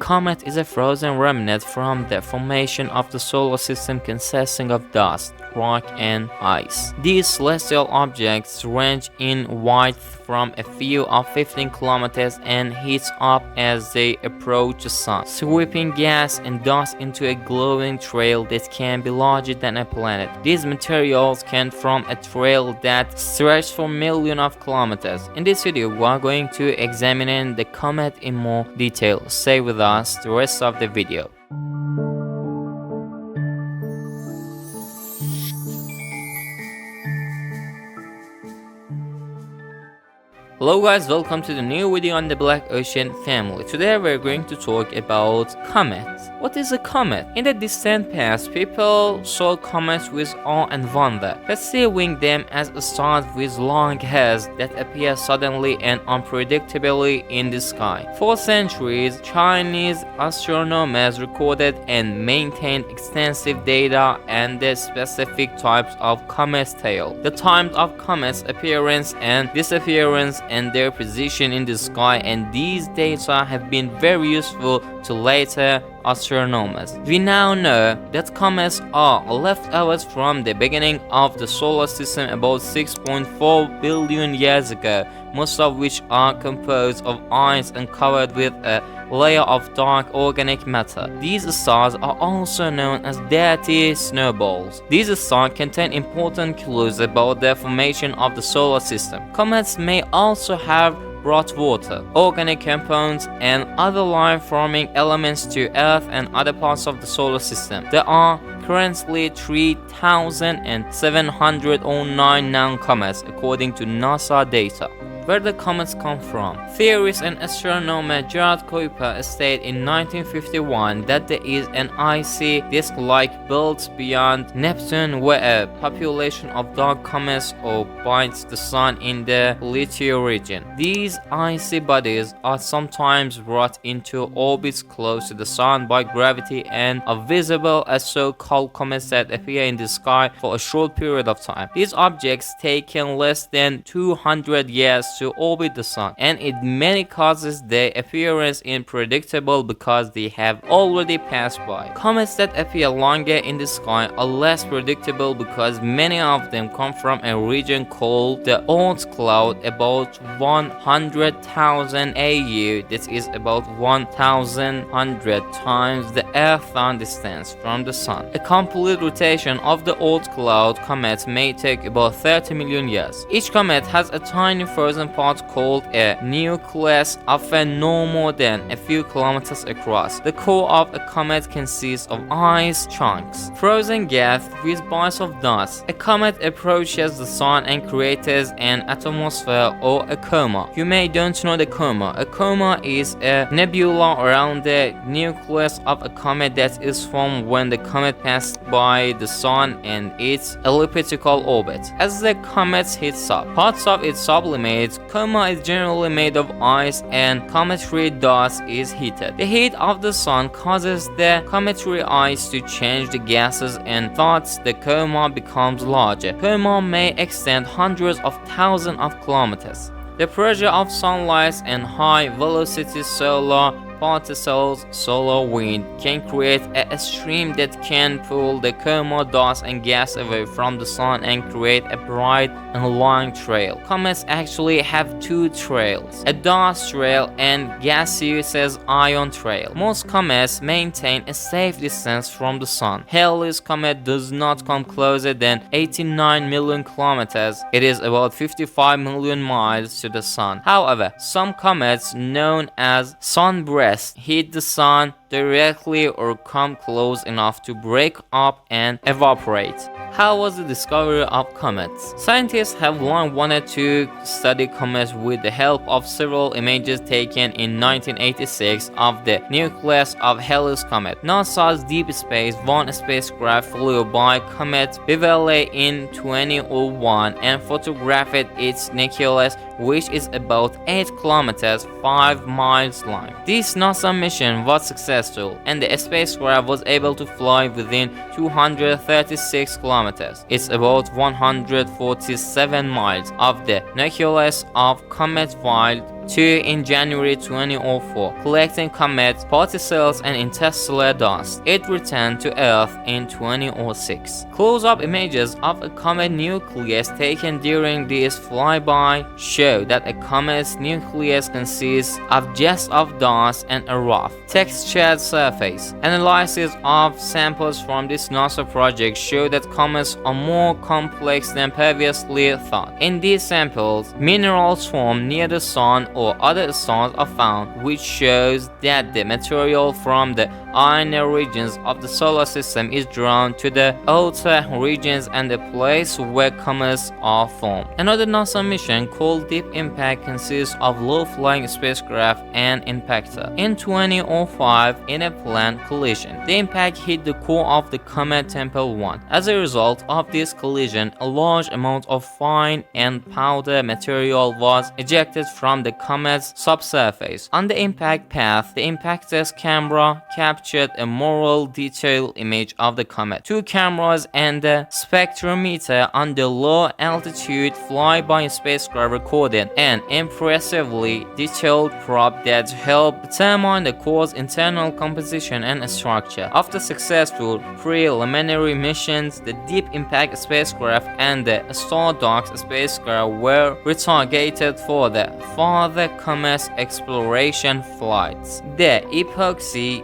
comet is a frozen remnant from the formation of the solar system consisting of dust, rock, and ice. These celestial objects range in width from a few of 15 kilometers and heat up as they approach the sun, sweeping gas and dust into a glowing trail that can be larger than a planet. These materials can form a trail that stretches for millions of kilometers. In this video, we are going to examine the comet in more detail. Stay with us the rest of the video. Hello guys, welcome to the new video on the Black Ocean family. Today we're going to talk about comets. What is a comet? In the distant past, people saw comets with awe and wonder, perceiving them as stars with long hairs that appear suddenly and unpredictably in the sky. For centuries, Chinese astronomers recorded and maintained extensive data on the specific types of comets' tail, the times of comets' appearance and disappearance, and their position in the sky, and these data have been very useful to later astronomers. We now know that comets are leftovers from the beginning of the solar system about 6.4 billion years ago, most of which are composed of ice and covered with a layer of dark organic matter. These stars are also known as dirty snowballs. These stars contain important clues about the formation of the solar system. Comets may also have brought water, organic compounds, and other life-forming elements to Earth and other parts of the solar system. There are currently 3,709 known comets according to NASA data. Where the comets come from? Theorist and astronomer Gerard Kuiper stated in 1951 that there is an icy disk-like belt beyond Neptune where a population of dark comets orbits the sun in the littoral region. These icy bodies are sometimes brought into orbits close to the sun by gravity and are visible as so-called comets that appear in the sky for a short period of time. These objects take less than 200 years to orbit the sun, and in many cases their appearance is unpredictable because they have already passed by. Comets that appear longer in the sky are less predictable because many of them come from a region called the Oort cloud about 100,000 AU, that is about 1,100 times the Earth-sun distance from the sun. A complete rotation of the Oort cloud comet may take about 30 million years. Each comet has a tiny frozen part called a nucleus, often no more than a few kilometers across. The core of a comet consists of ice chunks, frozen gas with bites of dust. A comet approaches the sun and creates an atmosphere or a coma. You may don't know the coma. A coma is a nebula around the nucleus of a comet that is formed when the comet passes by the sun and its elliptical orbit. As the comet heats up, parts of it sublimate. Coma is generally made of ice and cometary dust is heated. The heat of the sun causes the cometary ice to change the gases and thus the coma becomes larger. Coma may extend hundreds of thousands of kilometers. The pressure of sunlight and high velocity solar particles, solar wind, can create a stream that can pull the coma dust and gas away from the sun and create a bright and long trail. Comets actually have two trails, a dust trail and gaseous ion trail. Most comets maintain a safe distance from the sun. Halley's comet does not come closer than 89 million kilometers. It is about 55 million miles to the sun. However, some comets known as sunbreasts hit the sun directly or come close enough to break up and evaporate. How was the discovery of comets? Scientists have long wanted to study comets with the help of several images taken in 1986 of the nucleus of Halley's comet. NASA's Deep Space One spacecraft flew by Comet Vivelle in 2001 and photographed its nucleus, which is about 8 kilometers 5 miles long. This NASA mission was successful and the spacecraft was able to fly within 236 kilometers. It's about 147 miles of the nucleus of Comet Wild 2 in January 2004, collecting comets, particles, and interstellar dust. It returned to Earth in 2006. Close-up images of a comet nucleus taken during this flyby show that a comet's nucleus consists of just of dust and a rough, textured surface. Analysis of samples from this NASA project show that comets are more complex than previously thought. In these samples, minerals formed near the Sun or other stars are found, which shows that the material from the inner regions of the solar system is drawn to the outer regions and the place where comets are formed. Another NASA mission called Deep Impact consists of low-flying spacecraft and impactor. In 2005, in a planned collision, the impact hit the core of the comet Tempel 1. As a result of this collision, a large amount of fine and powder material was ejected from the comet's subsurface. On the impact path, the impactor's camera captured a more detailed image of the comet. Two cameras and the spectrometer on the low-altitude flyby spacecraft recorded an impressively detailed probe that helped determine the core's internal composition and structure. After successful preliminary missions, the Deep Impact spacecraft and the Stardust spacecraft were retargeted for the further comet exploration flights. The Epoxy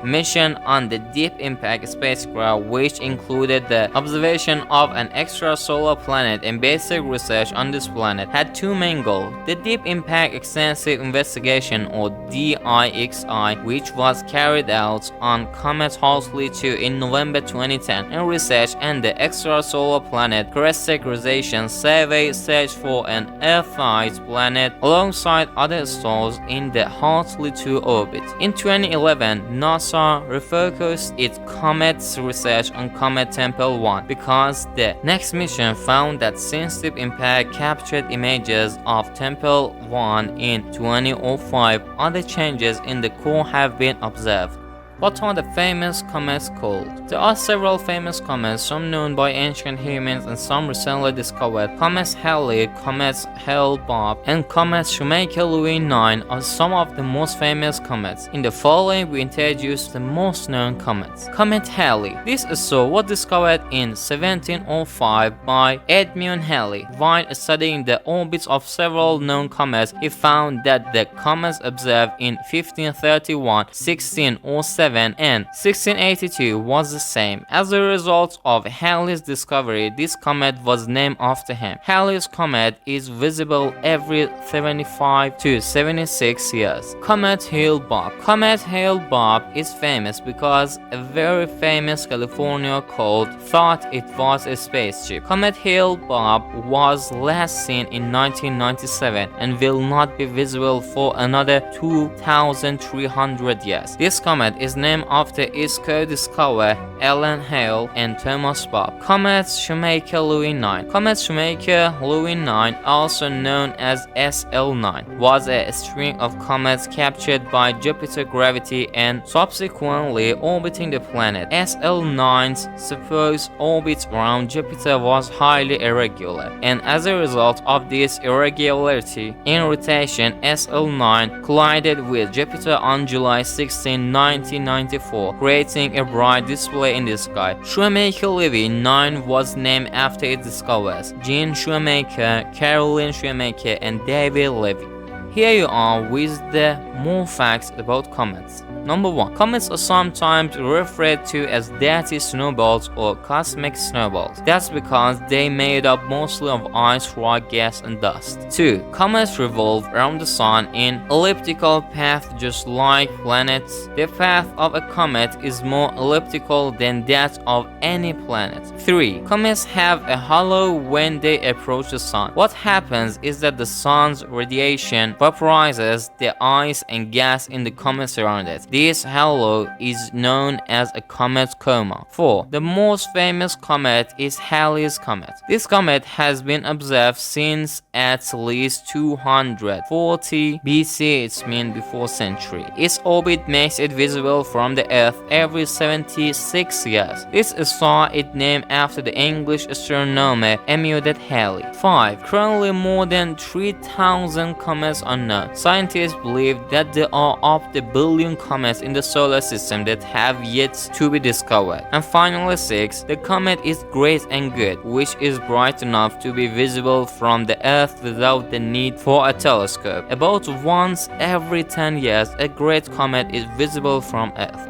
mission on the Deep Impact spacecraft, which included the observation of an extrasolar planet and basic research on this planet, had two main goals. The Deep Impact Extensive Investigation, or DIXI, which was carried out on Comet Hartley 2 in November 2010, and research and the extrasolar planet characterization survey searched for an Earth-sized planet alongside other stars in the Hartley 2 orbit. In 2011, NASA refocused its comets research on Comet Tempel 1 because the next mission found that since Deep Impact captured images of Tempel 1 in 2005, other changes in the core have been observed. What are the famous comets called? There are several famous comets, some known by ancient humans and some recently discovered. Comets Halley, comets Hale-Bopp, and comets Shoemaker-Lewis 9 are some of the most famous comets. In the following, we introduce the most known comets. Comet Halley. This star was discovered in 1705 by Edmund Halley. While studying the orbits of several known comets, he found that the comets observed in 1531, 1607, and 1682 was the same. As a result of Halley's discovery, this comet was named after him. Halley's comet is visible every 75 to 76 years. Comet Hale-Bopp. Comet Hale-Bopp is famous because a very famous California cult thought it was a spaceship. Comet Hale-Bopp was last seen in 1997 and will not be visible for another 2,300 years. This comet is named after its co-discoverer Alan Hale and Thomas Bopp. Comet Shoemaker-Lewis 9. Comet Shoemaker-Lewis 9, also known as SL9, was a string of comets captured by Jupiter gravity and subsequently orbiting the planet. SL9's supposed orbit around Jupiter was highly irregular, and as a result of this irregularity in rotation, SL9 collided with Jupiter on July 16, 1994, creating a bright display in the sky. Shoemaker-Lewis 9 was named after its discoverers, Gene Shoemaker, Caroline Shoemaker, and David Levy. Here you are with the more facts about comets. Number 1. Comets are sometimes referred to as dirty snowballs or cosmic snowballs. That's because they made up mostly of ice, rock, gas, and dust. 2. Comets revolve around the sun in elliptical path just like planets. The path of a comet is more elliptical than that of any planet. 3. Comets have a halo when they approach the sun. What happens is that the sun's radiation vaporizes the ice and gas in the comet around it. This halo is known as a comet coma. 4. The most famous comet is Halley's Comet. This comet has been observed since at least 240 BC, it's mean before century. Its orbit makes it visible from the Earth every 76 years. This star is named after the English astronomer Emmet Halley. 5. Currently more than 3,000 comets are known. Scientists believe that there are up to a billion comets in the solar system that have yet to be discovered. And finally 6. The comet is great and good, which is bright enough to be visible from the Earth without the need for a telescope. About once every 10 years, a great comet is visible from Earth.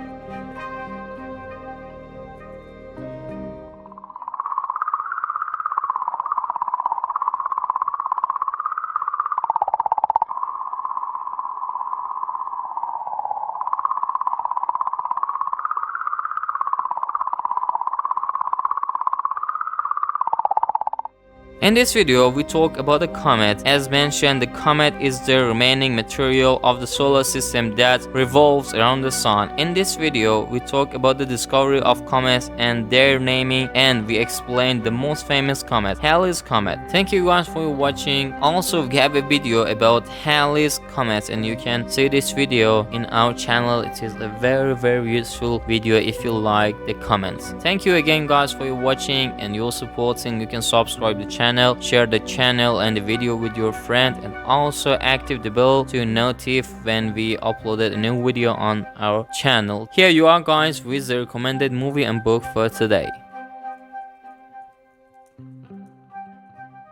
In this video, we talk about the comet. As mentioned, the comet is the remaining material of the solar system that revolves around the sun. In this video, we talk about the discovery of comets and their naming, and we explain the most famous comet, Halley's Comet. Thank you guys for watching. Also, we have a video about Halley's Comet, and you can see this video in our channel. It is a very useful video if you like the comments. Thank you again guys for watching and your supporting. You can subscribe the channel, share the channel and the video with your friend, and also activate the bell to notify when we uploaded a new video on our channel. Here you are guys with the recommended movie and book for today.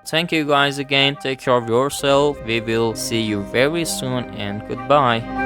Thank you guys again. Take care of yourself. We will see you very soon and goodbye.